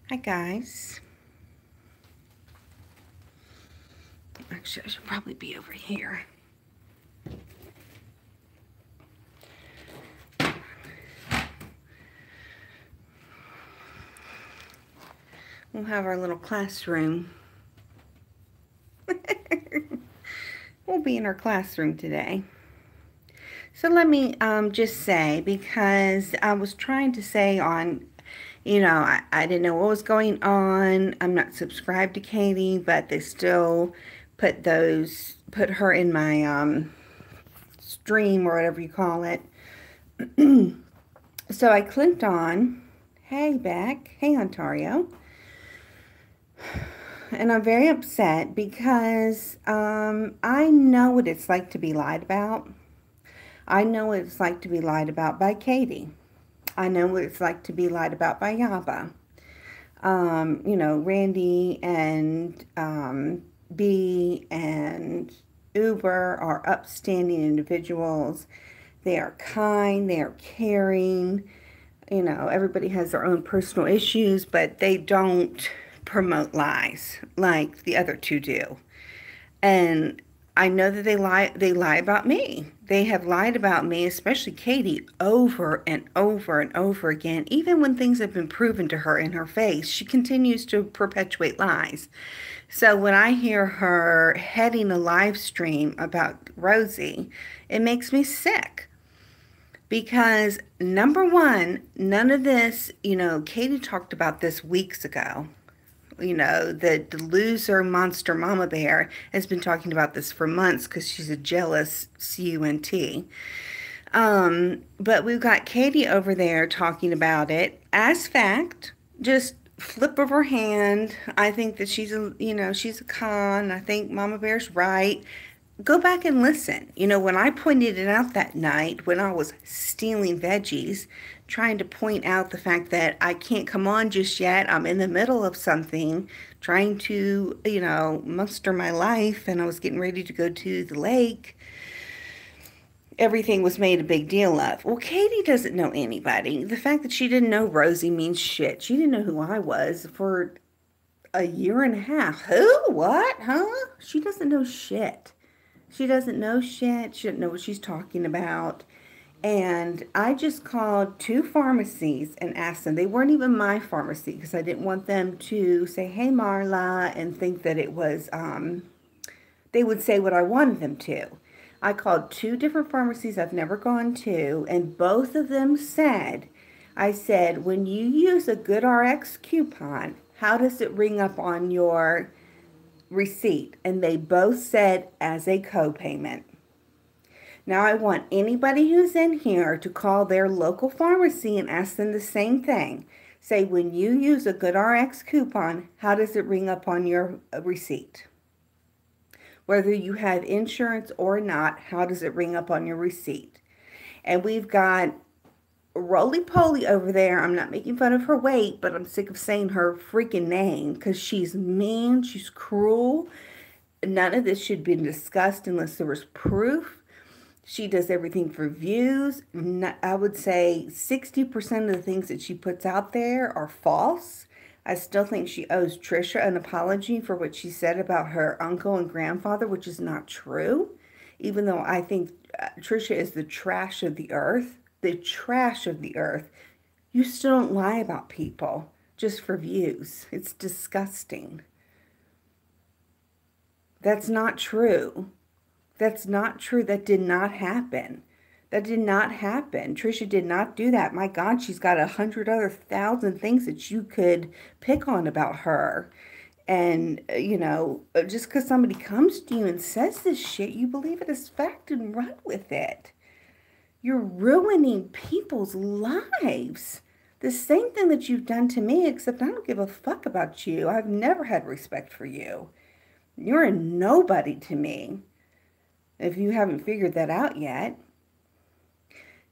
Hi guys. Actually, I should probably be over here. We'll have our little classroom. We'll be in our classroom today. So let me just say, because I was trying to say on, I didn't know what was going on. I'm not subscribed to Katie, but they still put her in my stream or whatever you call it. So I clicked on, hey Beck, hey Ontario, and I'm very upset because I know what it's like to be lied about. I know what it's like to be lied about by Katie. I know what it's like to be lied about by Yaba. Randy and B and Uber are upstanding individuals. They are kind, they are caring. Everybody has their own personal issues, but they don't promote lies like the other two do. And I know that they lie about me. They have lied about me, especially Katie, over and over and over again. Even when things have been proven to her in her face, she continues to perpetuate lies. So when I hear her heading a live stream about Rosie, it makes me sick. Because number one, none of this, Katie talked about this weeks ago. The loser monster mama bear has been talking about this for months because she's a jealous cunt. But we've got Katie over there talking about it as fact, just flip of her hand. I think that she's a con. I think Mama Bear's right. Go back and listen. When I pointed it out that night when I was stealing veggies, trying to point out the fact that I can't come on just yet. I'm in the middle of something, trying to, muster my life, and I was getting ready to go to the lake. Everything was made a big deal of. Well, Katie doesn't know anybody. The fact that she didn't know Rosie means shit. She didn't know who I was for a year and a half. Who? What? Huh? She doesn't know shit. She doesn't know shit. She doesn't know what she's talking about. And I just called two pharmacies and asked them. They weren't even my pharmacy because I didn't want them to say, hey, Marla, and think that it was, they would say what I wanted them to. I called two different pharmacies I've never gone to, and both of them said, I said, when you use a GoodRx coupon, how does it ring up on your receipt? And they both said as a copayment. Now I want anybody who's in here to call their local pharmacy and ask them the same thing. Say, when you use a GoodRx coupon, how does it ring up on your receipt? Whether you have insurance or not, how does it ring up on your receipt? And we've got Roly Poly over there. I'm not making fun of her weight, but I'm sick of saying her freaking name because she's mean, she's cruel. None of this should be discussed unless there was proof. She does everything for views. I would say 60% of the things that she puts out there are false. I still think she owes Trisha an apology for what she said about her uncle and grandfather, which is not true. Even though I think Trisha is the trash of the earth, you still don't lie about people just for views. It's disgusting. That's not true. That's not true. That did not happen. That did not happen. Trisha did not do that. My God, she's got 100 other 1,000 things that you could pick on about her. And, just because somebody comes to you and says this shit, you believe it as fact and run with it. You're ruining people's lives. The same thing that you've done to me, except I don't give a fuck about you. I've never had respect for you. You're a nobody to me, if you haven't figured that out yet.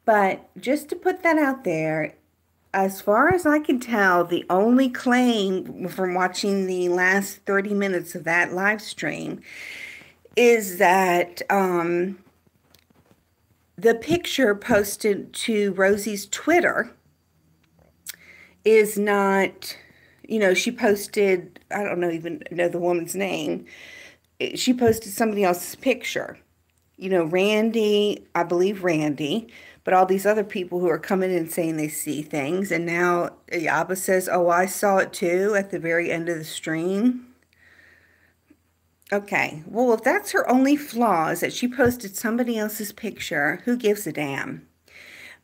But just to put that out there, as far as I can tell, the only claim from watching the last 30 minutes of that live stream is that the picture posted to Rosie's Twitter is not, You know, she posted, I don't know, even know the woman's name. She posted somebody else's picture. You know, Randy, I believe Randy, but all these other people who are coming in saying they see things. And now Yaba says, oh, I saw it too at the very end of the stream. Okay, well, if that's her only flaw is that she posted somebody else's picture, who gives a damn?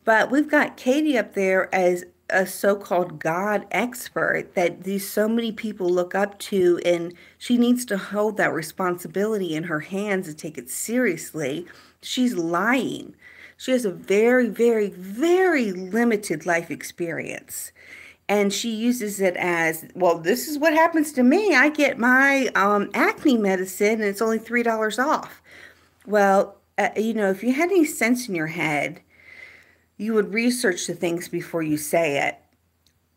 But we've got Katie up there as a so-called God expert that these so many people look up to, and she needs to hold that responsibility in her hands and take it seriously. She's lying. She has a very, very, very limited life experience. And she uses it as, well, this is what happens to me. I get my acne medicine and it's only $3 off. Well, you know, if you had any sense in your head, you would research the things before you say it.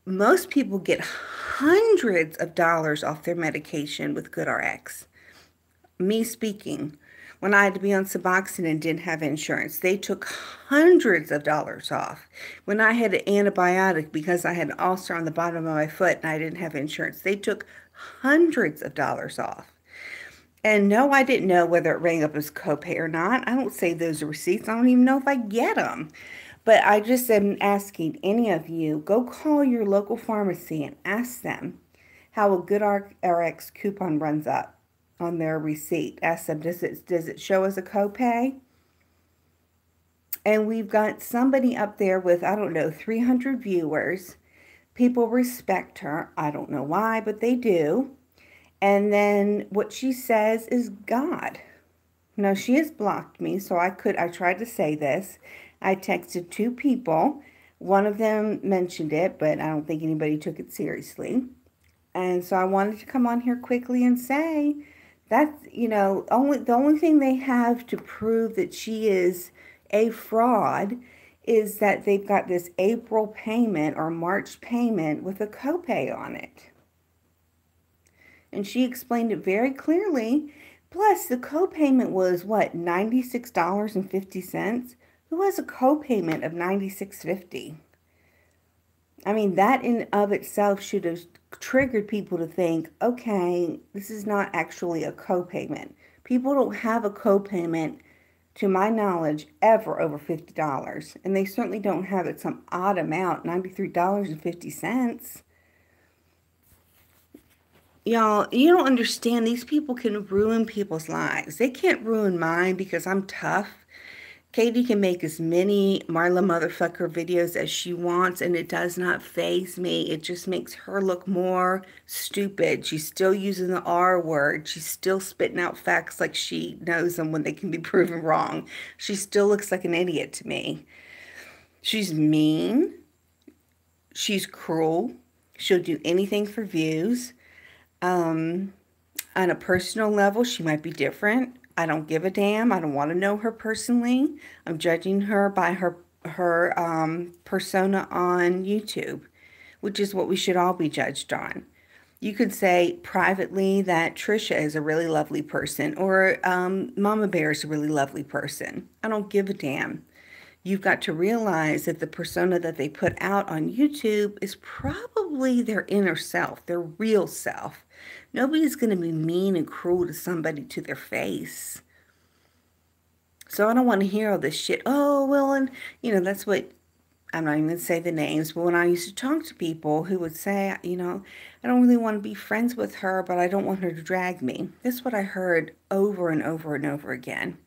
Most people get hundreds of dollars off their medication with GoodRx. Me speaking, when I had to be on Suboxone and didn't have insurance, they took hundreds of dollars off. When I had an antibiotic because I had an ulcer on the bottom of my foot and I didn't have insurance, they took hundreds of dollars off. And no, I didn't know whether it rang up as copay or not. I don't save those receipts. I don't even know if I get them. But I just am asking any of you, go call your local pharmacy and ask them how a GoodRx coupon runs up on their receipt. Ask them, does it show as a copay? And we've got somebody up there with, I don't know, 300 viewers. People respect her. I don't know why, but they do. And then what she says is God. Now, she has blocked me, so I tried to say this. I texted two people. One of them mentioned it, but I don't think anybody took it seriously. And so I wanted to come on here quickly and say that's, you know, the only thing they have to prove that she is a fraud is that they've got this April payment or March payment with a copay on it. And she explained it very clearly. Plus, the copayment was what, $96.50? Who has a copayment of $96.50? I mean, that in of itself should have triggered people to think, okay, this is not actually a copayment. People don't have a copayment, to my knowledge, ever over $50. And they certainly don't have it some odd amount, $93.50. Y'all, you don't understand. These people can ruin people's lives. They can't ruin mine because I'm tough. Katie can make as many Marla motherfucker videos as she wants, and it does not faze me. It just makes her look more stupid. She's still using the R word. She's still spitting out facts like she knows them when they can be proven wrong. She still looks like an idiot to me. She's mean. She's cruel. She'll do anything for views. On a personal level, she might be different. I don't give a damn. I don't want to know her personally. I'm judging her by her persona on YouTube, which is what we should all be judged on. You could say privately that Trisha is a really lovely person or Mama Bear is a really lovely person. I don't give a damn. You've got to realize that the persona that they put out on YouTube is probably their inner self, their real self. Nobody's going to be mean and cruel to somebody to their face. So I don't want to hear all this shit. Oh, well, and, you know, that's what, I'm not even going to say the names, but when I used to talk to people who would say, you know, I don't really want to be friends with her, but I don't want her to drag me. That's what I heard over and over and over again.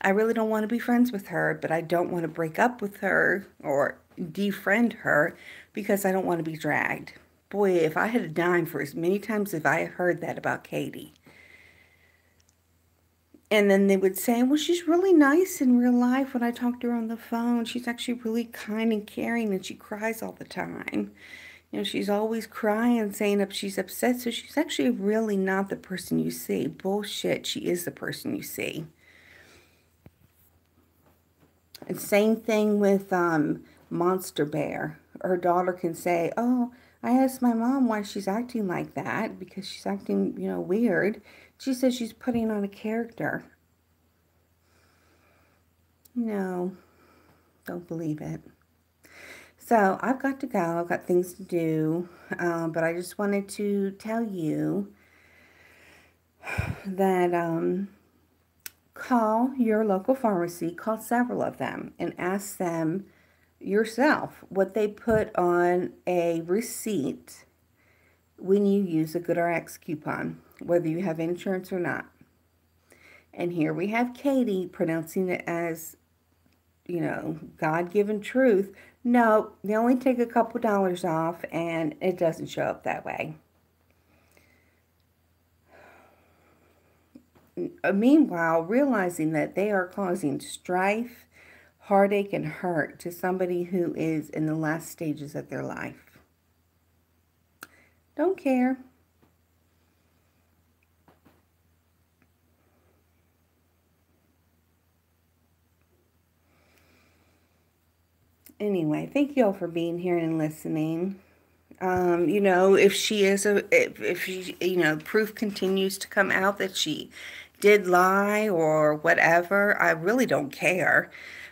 I really don't want to be friends with her, but I don't want to break up with her or defriend her because I don't want to be dragged. Boy, if I had a dime for as many times as I heard that about Katie. And then they would say, well, she's really nice in real life. When I talk to her on the phone, she's actually really kind and caring and she cries all the time. You know, she's always crying, saying that she's upset. So she's actually really not the person you see. Bullshit, she is the person you see. And same thing with Monster Bear. Her daughter can say, oh, I asked my mom why she's acting like that because she's acting, you know, weird. She says she's putting on a character. No, don't believe it. So I've got to go. I've got things to do. But I just wanted to tell you that call your local pharmacy, call several of them, and ask them yourself what they put on a receipt when you use a GoodRx coupon, whether you have insurance or not. And here we have Katie pronouncing it as, God-given truth. No, they only take a couple dollars off, and it doesn't show up that way. Meanwhile, realizing that they are causing strife, heartache, and hurt to somebody who is in the last stages of their life. Don't care. Anyway, thank you all for being here and listening. If she is if she, proof continues to come out that she did lie or whatever, I really don't care.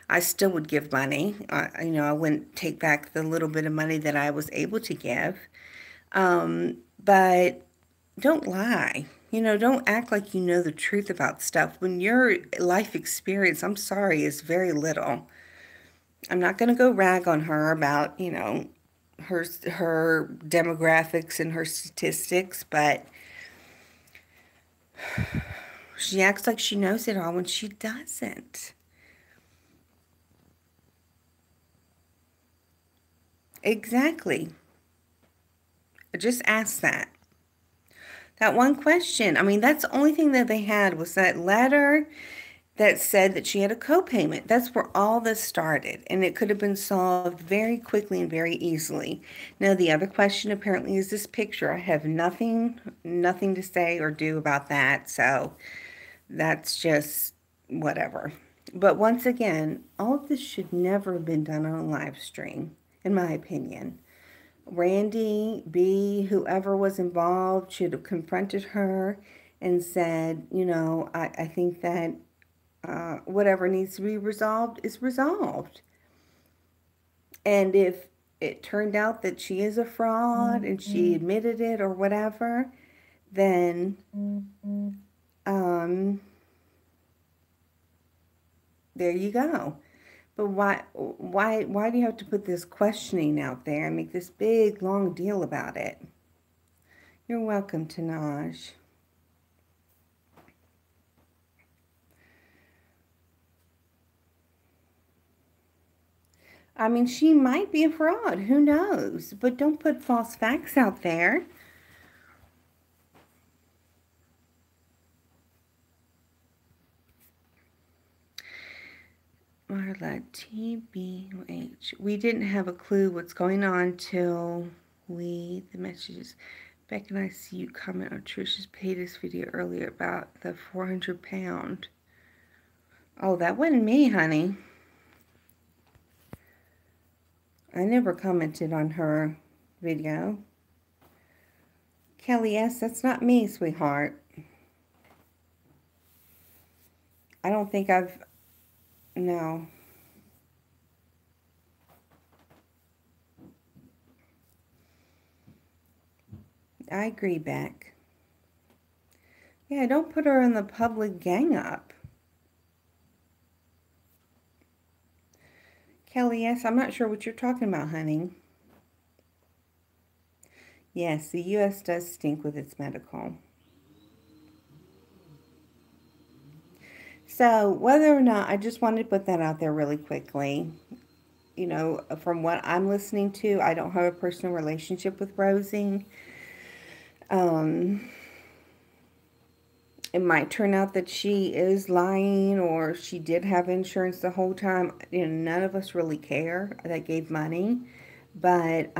I still would give money. I wouldn't take back the little bit of money that I was able to give. But don't lie. Don't act like you know the truth about stuff when your life experience, I'm sorry, is very little. I'm not going to go rag on her about, her demographics and her statistics, but she acts like she knows it all when she doesn't. Exactly. Just ask that. That one question. I mean, that's the only thing that they had was that letter that said that she had a copayment. That's where all this started, and it could have been solved very quickly and very easily. Now, the other question apparently is this picture. I have nothing to say or do about that, so that's just whatever. But once again, all of this should never have been done on a live stream, in my opinion. Randy, B, whoever was involved should have confronted her and said, I think that whatever needs to be resolved is resolved. And if it turned out that she is a fraud and she admitted it or whatever, then there you go. But why do you have to put this questioning out there and make this big long deal about it? You're welcome, Tanaj. I mean, she might be a fraud. Who knows? But don't put false facts out there. Marla, TBH. We didn't have a clue what's going on till the messages. Beck and I see you comment on Trisha's Paytas video earlier about the 400-pound. Oh, that wasn't me, honey. I never commented on her video. Kelly S., that's not me, sweetheart. I don't think no. I agree, Beck. Yeah, don't put her in the public gang up. Kelly S., I'm not sure what you're talking about, honey. Yes, the U.S. does stink with its medical. So, whether or not, I just wanted to put that out there really quickly. From what I'm listening to, I don't have a personal relationship with Rosie. It might turn out that she is lying or she did have insurance the whole time. None of us really care that gave money. But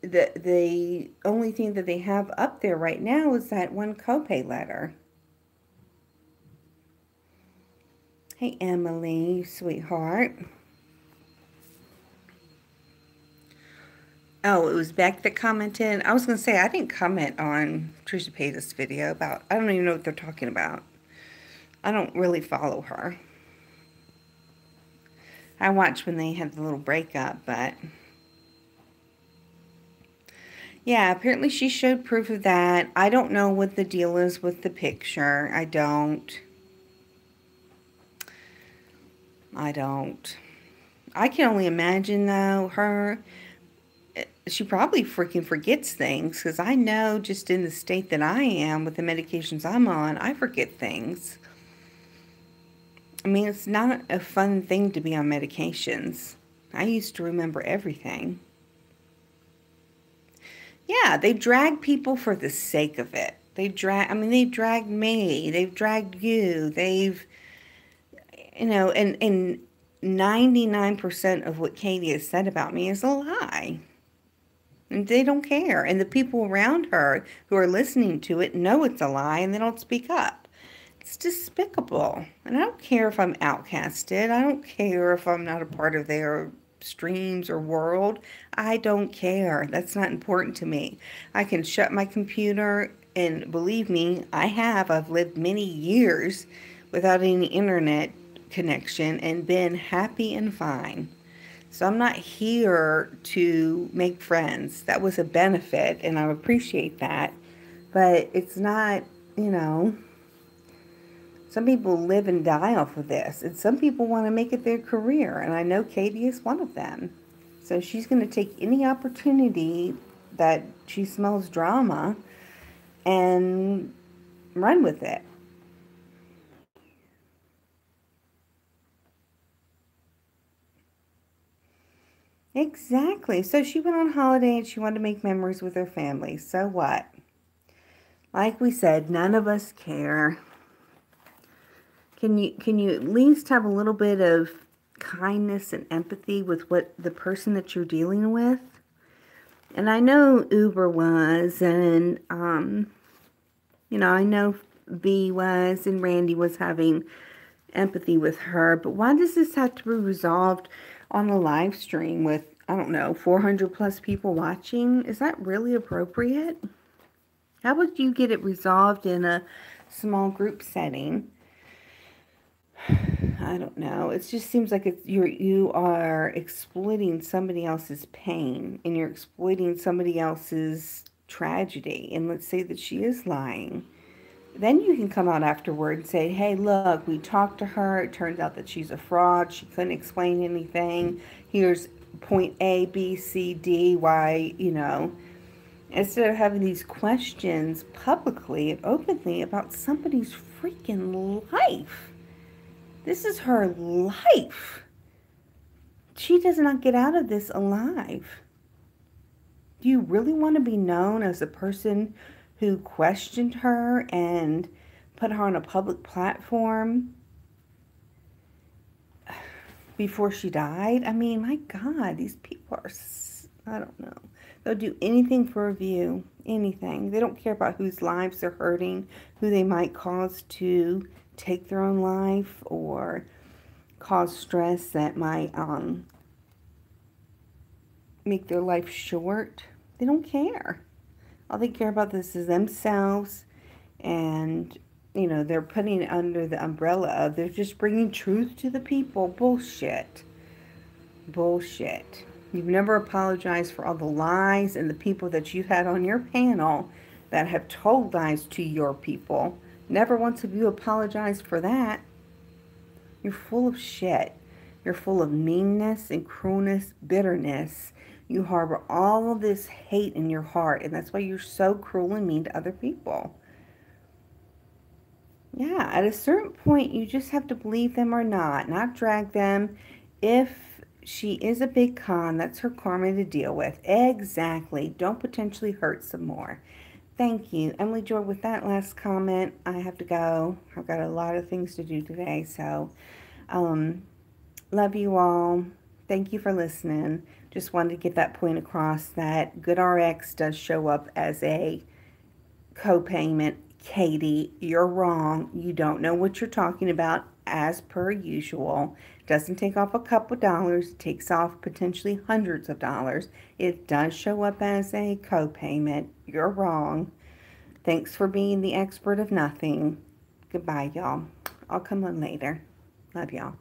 the only thing that they have up there right now is that one copay letter. Hey, Emily, sweetheart. Oh, it was Beck that commented. I was going to say, I didn't comment on Trisha Paytas' video about, I don't even know what they're talking about. I don't really follow her. I watched when they had the little breakup, but yeah, apparently she showed proof of that. I don't know what the deal is with the picture. I don't. I don't. I can only imagine, though, she probably freaking forgets things because I know just in the state that I am with the medications I'm on, I forget things. I mean, it's not a fun thing to be on medications. I used to remember everything. Yeah, they drag people for the sake of it. They dragged me. They've dragged you. And 99% of what Katie has said about me is a lie. And they don't care. And the people around her who are listening to it know it's a lie and they don't speak up. It's despicable. And I don't care if I'm outcasted. I don't care if I'm not a part of their streams or world. I don't care. That's not important to me. I can shut my computer, and believe me, I have. I've lived many years without any internet connection and been happy and fine. So I'm not here to make friends. That was a benefit, and I appreciate that. But it's not, you know, some people live and die off of this, and some people want to make it their career, and I know Katie is one of them. So she's going to take any opportunity that she smells drama and run with it. Exactly. So she went on holiday and she wanted to make memories with her family. So what? Like we said, none of us care. Can you at least have a little bit of kindness and empathy with what the person that you're dealing with? And I know Uber was, and I know V was, and Randy was having empathy with her. But why does this have to be resolved on a live stream with, I don't know, 400 plus people watching? Is that really appropriate? How would you get it resolved in a small group setting? I don't know. It just seems like you are exploiting somebody else's pain and you're exploiting somebody else's tragedy. And let's say that she is lying. Then you can come out afterward and say, hey, look, we talked to her. It turns out that she's a fraud. She couldn't explain anything. Here's point A, B, C, D, why, instead of having these questions publicly and openly about somebody's freaking life. This is her life. She does not get out of this alive. Do you really want to be known as a person who questioned her and put her on a public platform before she died? I mean, my God, these people are, I don't know. They'll do anything for a view, anything. They don't care about whose lives they're hurting, who they might cause to take their own life or cause stress that might make their life short. They don't care. All they care about this is themselves, and they're putting it under the umbrella of they're just bringing truth to the people. Bullshit. Bullshit. You've never apologized for all the lies and the people that you've had on your panel that have told lies to your people. Never once have you apologized for that. You're full of shit. You're full of meanness and cruelness, bitterness. You harbor all of this hate in your heart, and that's why you're so cruel and mean to other people. Yeah, at a certain point, you just have to believe them or not drag them. If she is a big con, that's her karma to deal with. Exactly. Don't potentially hurt some more. Thank you. Emily Joy, with that last comment, I have to go. I've got a lot of things to do today, so love you all. Thank you for listening. Just wanted to get that point across that GoodRx does show up as a copayment. Katie, you're wrong. You don't know what you're talking about, as per usual. Doesn't take off a couple dollars. It takes off potentially hundreds of dollars. It does show up as a copayment. You're wrong. Thanks for being the expert of nothing. Goodbye, y'all. I'll come on later. Love y'all.